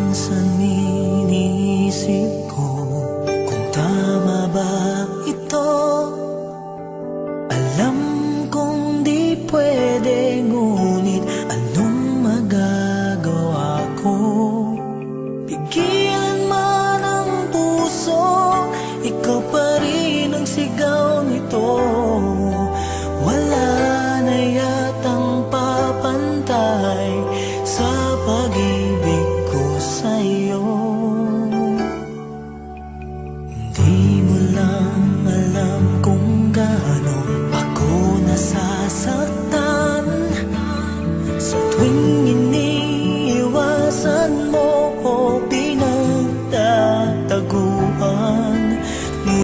minsan iniisip ko kung tama ba ito. Alam kong di pwede, ngunit anong magagawa ko? Pigilan man ang puso, ikaw pa rin ang sigaw nito.